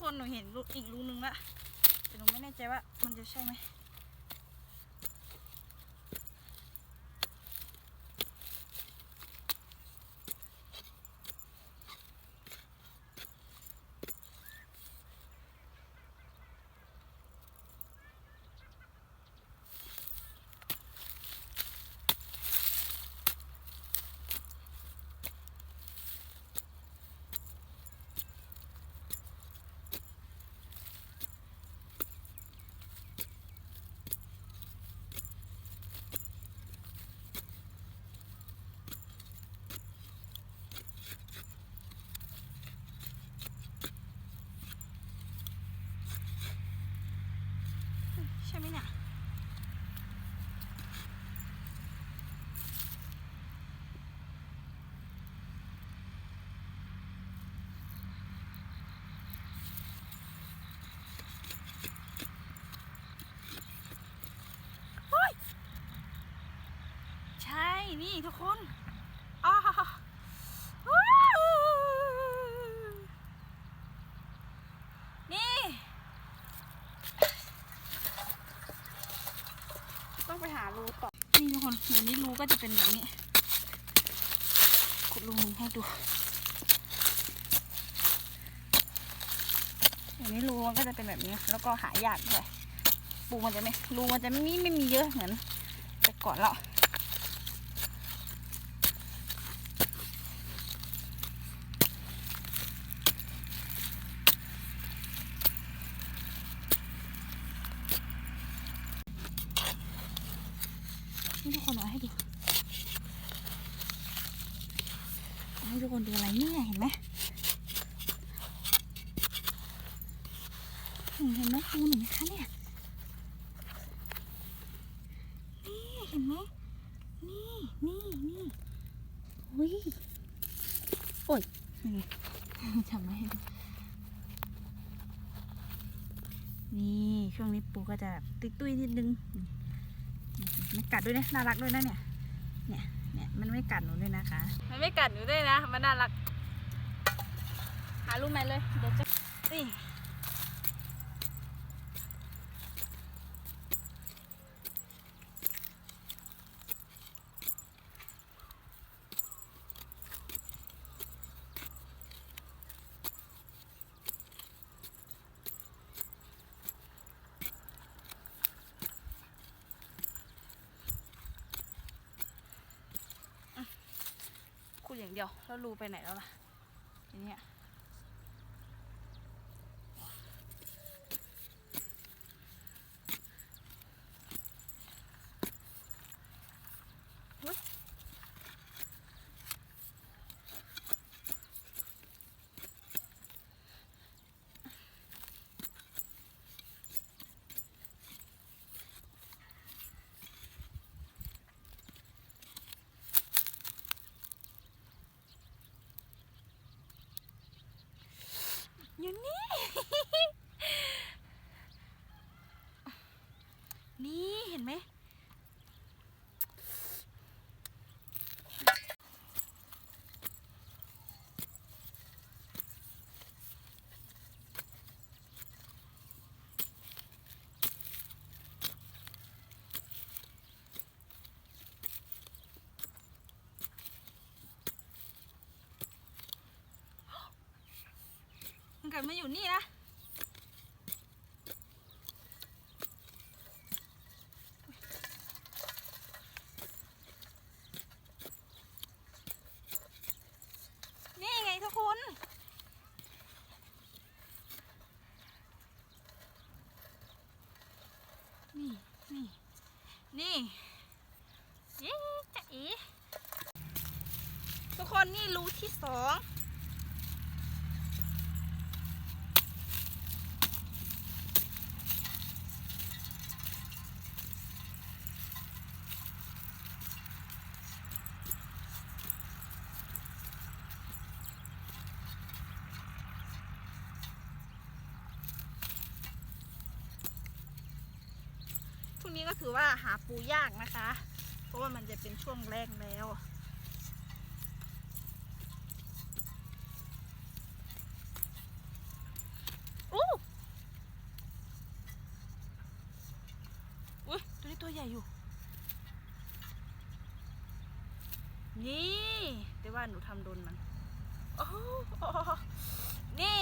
คนหนูเห็นอีกรูนึงละแต่หนูไม่แน่ใจว่ามันจะใช่ไหมใช่ไหมเนี่ยใช่นี่ทุกคนอ้าวนี่ต้องไปหารูต่อนี่ทุกคนเดี๋ยวนี้รูก็จะเป็นแบบนี้ขุดรูนึงให้ดูเดี๋ยวนี้รูมันก็จะเป็นแบบนี้แล้วก็หายากด้วยปูมันจะไม่รูมันจะไม่มีเยอะเหมือนแต่ก่อนแล้วนี่ทุกคนเอาให้ดูให้ทุกคนดูอะไรเนี่ยเห็นไหมเห็นไหมปูหนูไหมคะเนี่ยนี่เห็นไหมนี่อุ้ยโอ้ยจำไม่ได้นี่ช่วงนี้ปูก็จะตุ้ยนิดนึงไม่กัดด้วยนะน่ารักด้วยนะเนี่ยมันไม่กัดหนูด้วยนะคะมันไม่กัดหนูด้วยนะมันน่ารักหาลูกแม่เลยเดี๋ยวจะนี่ขุดอย่างเดียวแล้วรูไปไหนแล้วล่ะทีนี้อยู่นี่ นี่เห็นไหมมันเกิดมาอยู่นี่นะนี่ไงทุกคนนี่จ๊ะอีทุกคนนี่รูที่2ช่วงนี้ก็ถือว่าหาปูยากนะคะเพราะว่ามันจะเป็นช่วงแรกแล้วโอ้ นี่แต่ว่าหนูทำโดนมันโอ้โหนี่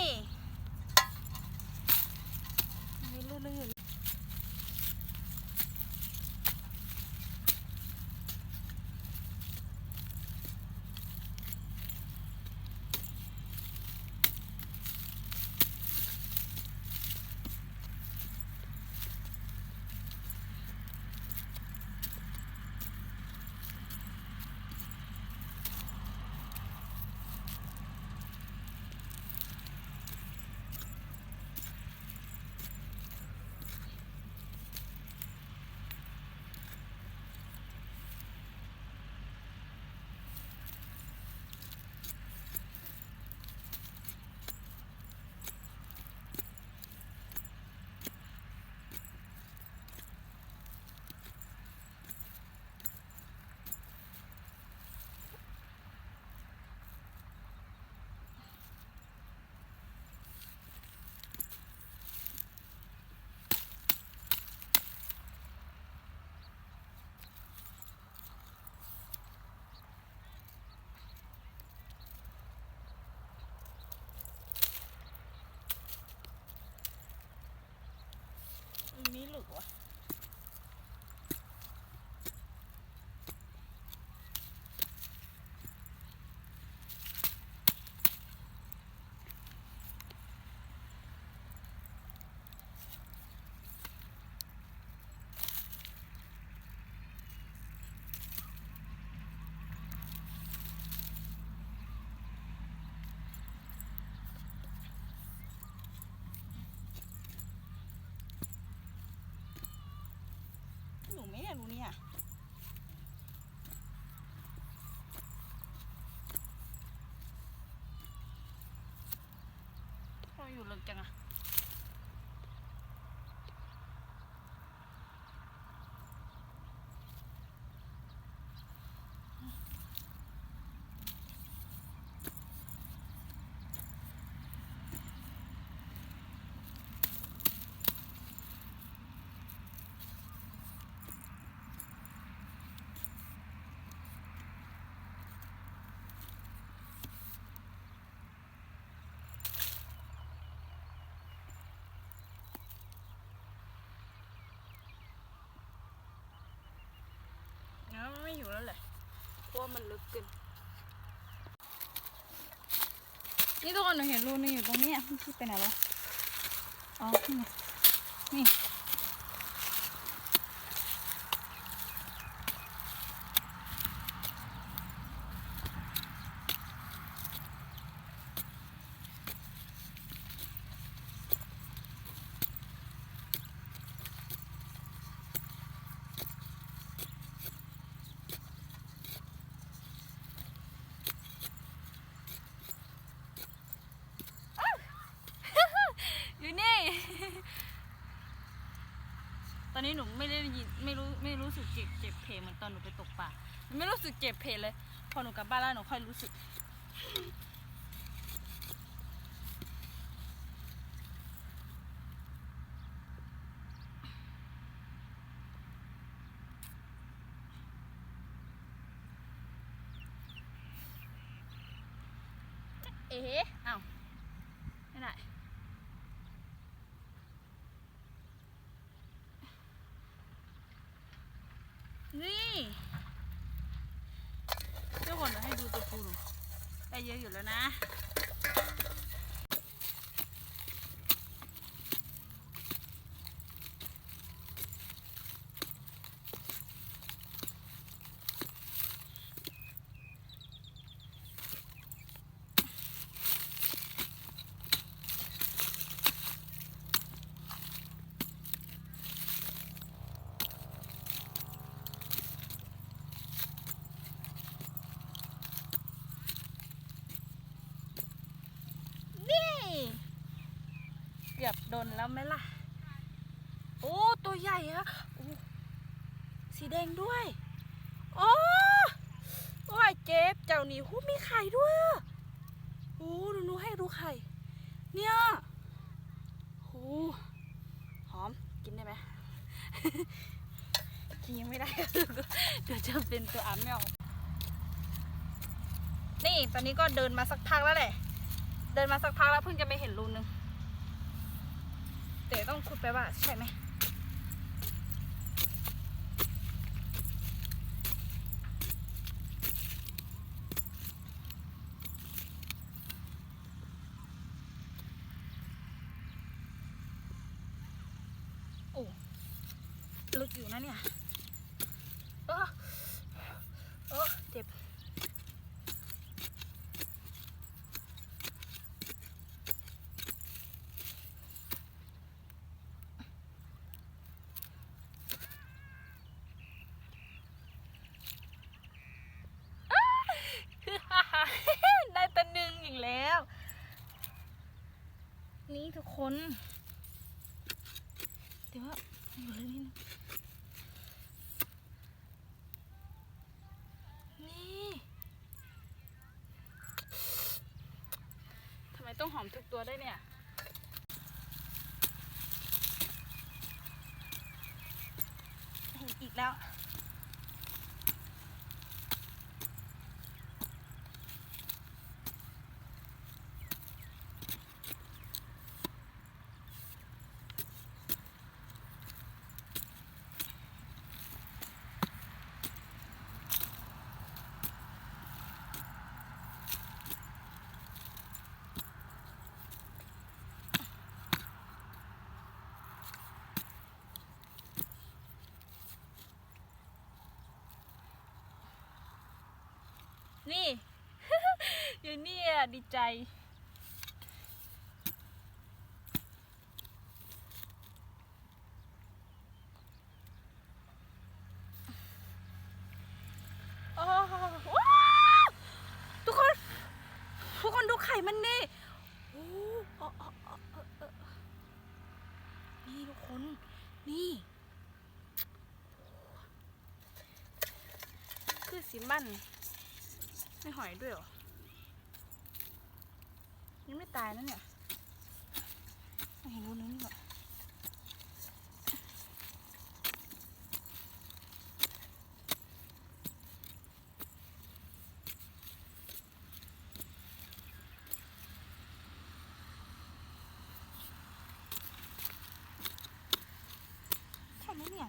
เลื่อนนี้หลุดวะหนูไม่เนี่ยรู้เนี่ยเราอยู่ลึกจังอะไม่อยู่แล้วแหละเพราะมันลึกเกินนี่ทุกคนหนูเห็นรูนึงอยู่ตรงนี้มันคิดไปไหนวะอ๋อนี่อยู่นี่ ตอนนี้หนูไม่ได้ยินไม่รู้สึกเจ็บเพลเหมือนตอนหนูไปตกปลาไม่รู้สึกเจ็บเพลเลยพอหนูกลับบ้านแล้วหนูค่อยรู้สึกเอ๊ะอ้าวไม่ได้นี่ทุกคนเดี๋ยวให้ดูตัวปูหนูได้เยอะอยู่แล้วนะเกือบโดนแล้วไหมล่ะโอ้ตัวใหญ่อะสีแดงด้วยโอ้ยเจ็บเจ้านี่หูมีไข่ด้วยโอ้หนูให้ดูไข่เนี่ยโอ้หอมกินได้ไหม กินยังไม่ได้ เดี๋ยวจะเป็นตัวอาแมว นี่ตอนนี้ก็เดินมาสักพักแล้วแหละเดินมาสักพักแล้วเพิ่งจะไปเห็นรูนึงแต่ต้องขุดไปว่าใช่ไหมโอ้ลึกอยู่นะเนี่ยเจ็บได้ตัวหนึ่งอีกแล้วนี่ทุกคนเดี๋ยวว่าอยู่เลยนี่นี่ทำไมต้องหอมทุกตัวได้เนี่ยเห็นอีกแล้วนี่ อยู่นี่ดีใจโอ้ว้าวทุกคนดูไข่มันนี่โอ้นี่ทุกคนนี่คือสีมันไม่หอยด้วยเหรอยังไม่ตายนะเนี่ยไม่เห็นรู้นึงนี่หรอใช่ไหมเนี่ย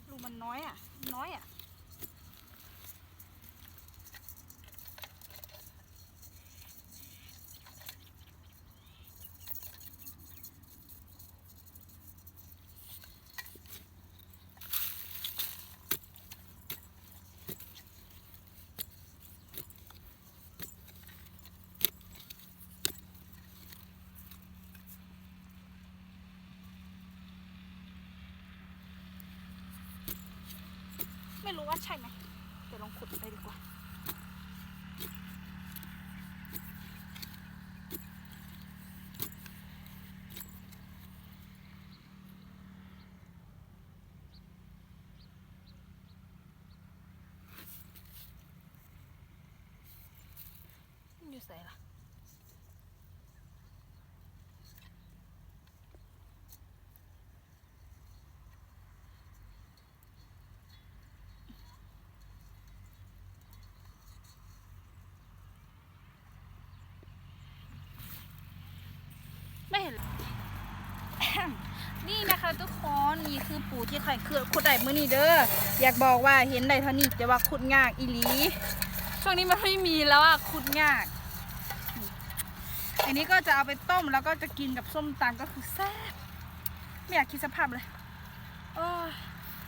รูมันน้อยอ่ะไม่รู้ว่าใช่ไหมเดี๋ยวลองขุดไปดีกว่าอยู่ใส่ละไม่เห็น นี่นะคะทุกคนนี่คือปูที่ไข่เคือขุดได้มื้อนี้เด้ออยากบอกว่าเห็นได้เท่านี้จะว่าขุดยากอีหลีช่วงนี้มันไม่มีแล้วอะขุดยากอันนี้ก็จะเอาไปต้มแล้วก็จะกินกับส้มตำก็คือแซ่บไม่อยากคิดสภาพเลยโอ้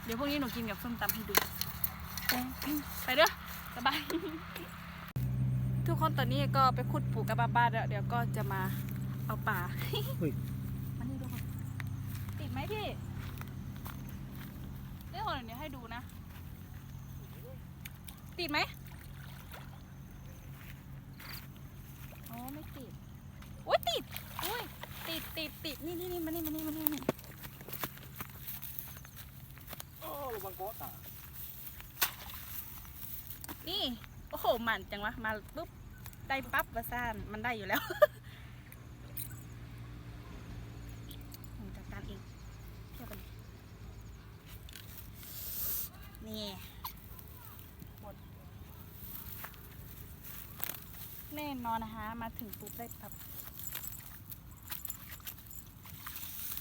เดี๋ยวพวกนี้หนูกินกับส้มตำให้ดูไปเด้อสบายทุกคนตอนนี้ก็ไปขุดปูกับบ้านแล้วเดี๋ยวก็จะมาเอาปลามานี่ดูก่อนติดไหมพี่เดี๋ยวให้ดูนะติดไหมอ๋อไม่ติดโอ้ยติดอุ้ยติดนี่มานี่โอ้ระวังโก๊ตอ่ะนี่โอ้โหมันจังวะมาปุ๊บได้ปั๊บประสานมันได้อยู่แล้วจัดการเองเทียบกันนี่หมด แน่นอนนะคะมาถึงปุ๊บได้แบบ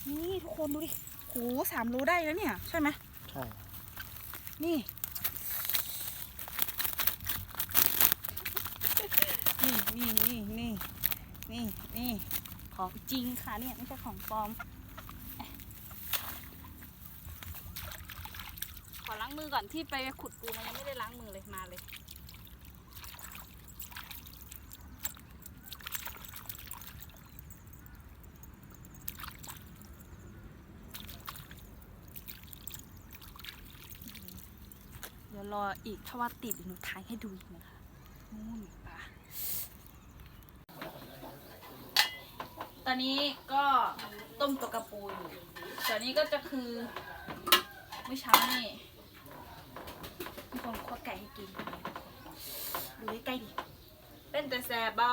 นี่ทุกคนดูดิโห3 โลได้แล้วเนี่ยใช่ไหม ใช่ นี่นี่ของจริงค่ะเนี่ยไม่ใช่ของปลอมขอล้างมือก่อนที่ไปขุดปูมันยังไม่ได้ล้างมือเลยมาเลยเดี๋ยวรออีกถ้าว่าติดหนูถ่ายให้ดูอีกนะคะนู่นปะตอนนี้ก็ต้มตัวกระปูอยู่ส่วนนี้ก็จะคือเมื่อเช้านี่มีคนคั่วไก่ให้กินดูใกล้ๆดิเป็นแต่แสบบอ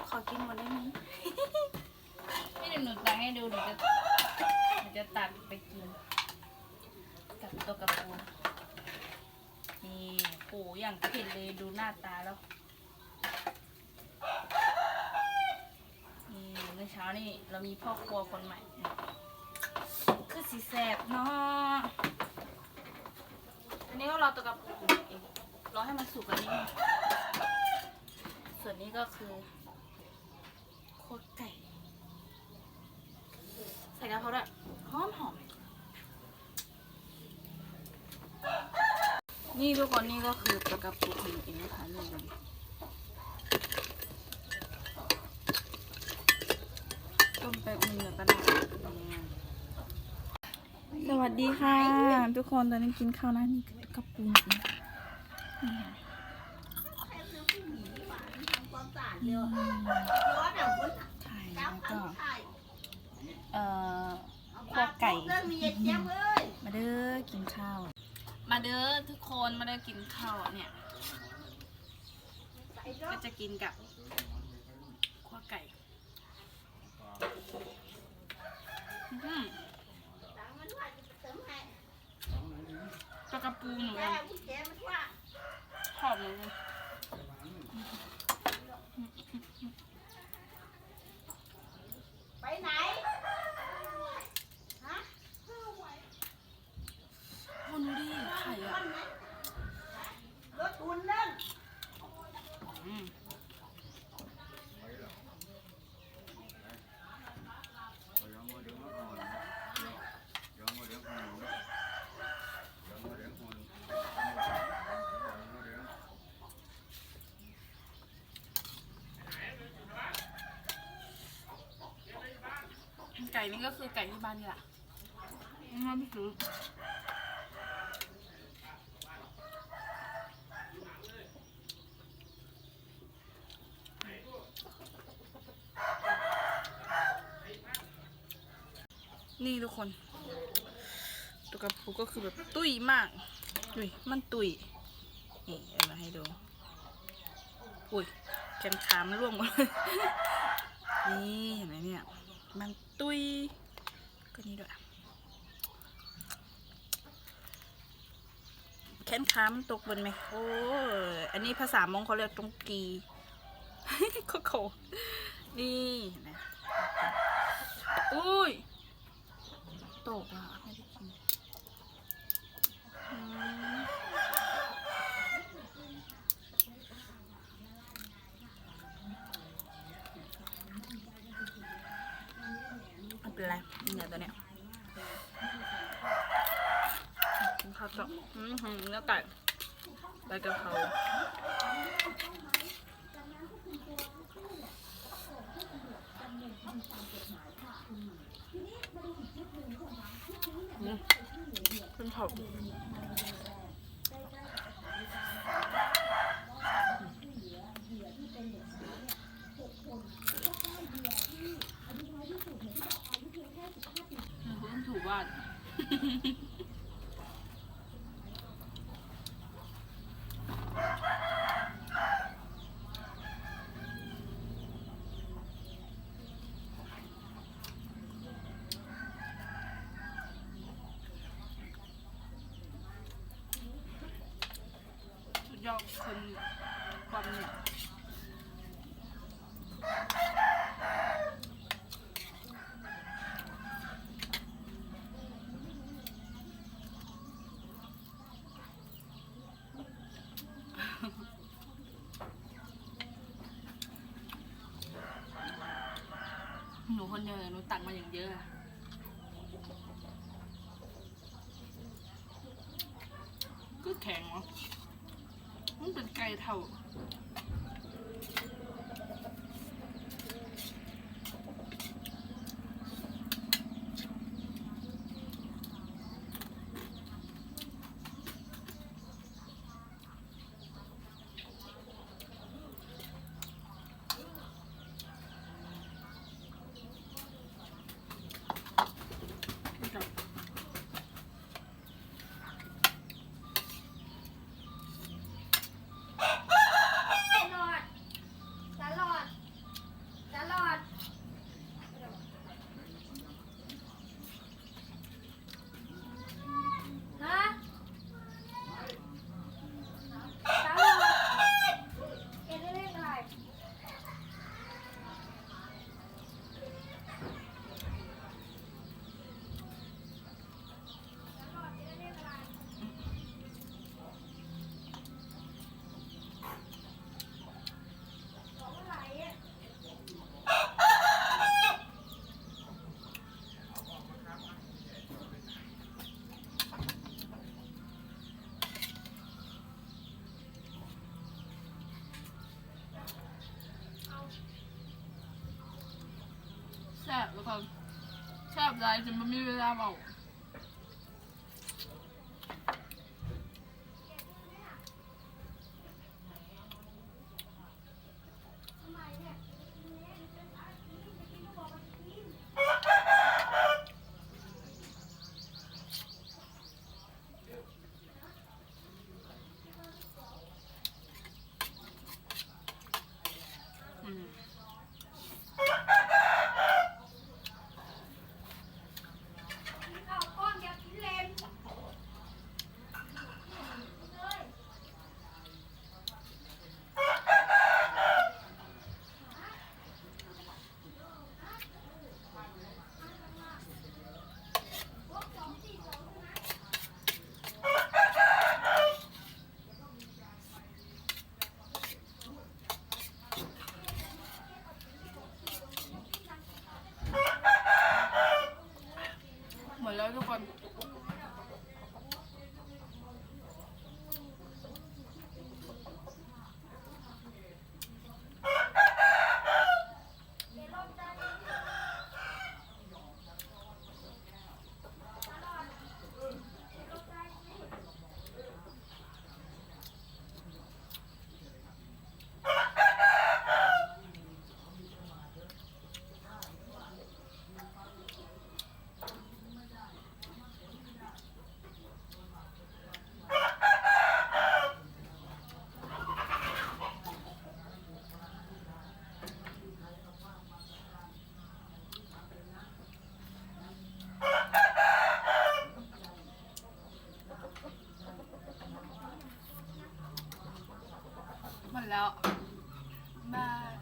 ขอกินหมดได้ไหม ไม่เดี๋ยวหนูตักให้ดูหนูจะตัดไปกินกับตัวกระปูนี่โหอย่างเผ็ดเลยดูหน้าตาแล้วนี่เมื่อเช้านี่เรามีพ่อครัวคนใหม่คือสีแสบเนาะอันนี้ก็รอตัวกระปูเองรอให้มันสุกอันนี้ส่วนนี้ก็คือโคตรไก่ใส่กะเพราด้วยหอมนี่ทุกคนนี่ก็คือปลากระปูของเองนะคะนี่เลยต้มไปอุ่นเลยก็ได้สวัสดีค่ะทุกคนตอนนี้กินข้าวนะนี่คือกระปูจริงไข่แล้วก็คั่วไก่มาเด้อกินข้าวมาเด้อทุกคนมาเด้อกินข้าวเนี่ยก็จะกินกับคั่วไก่ปลากระปูหนูหอมเลยไปไหนฮะ คนดูดิไข่อะ รถอุ่นนั่นไก่นี่ก็คือไก่ที่บ้านนี่แหละไม่ซื้อนี่ทุกคนตัวกระปูก็คือแบบตุ้ยมากดุยมันตุ้ยนี่เอามาให้ดูอุ้ยแขนขามันร่วงหมดเลยนี่เห็นไหมเนี่ยมันตุ้ยก็นี่ด้วยแขนขามันตกบนไหมโอ้อันนี้ภาษามงเขาเรียกตรงกีโคโคนี่เห็นไหมอุ้ยตกอ่ะไม่ได้กินไม่เป็นไรเนี่ยตัวเนี้ยกินข้าวจบเนื้อไก่ใบกะเพราขึ้นถบถูกว่า สุดย ยอกคนความเหนียวหนูคนเดียวหนูตักมาอย่างเยอะอะก็แข็งวะมันเป็นไก่เท่าแซ่บแล้วก็แซ่บหลายจนมันไม่มีเวลาเบาหมดแล้วทุกคนหมดแล้วบาย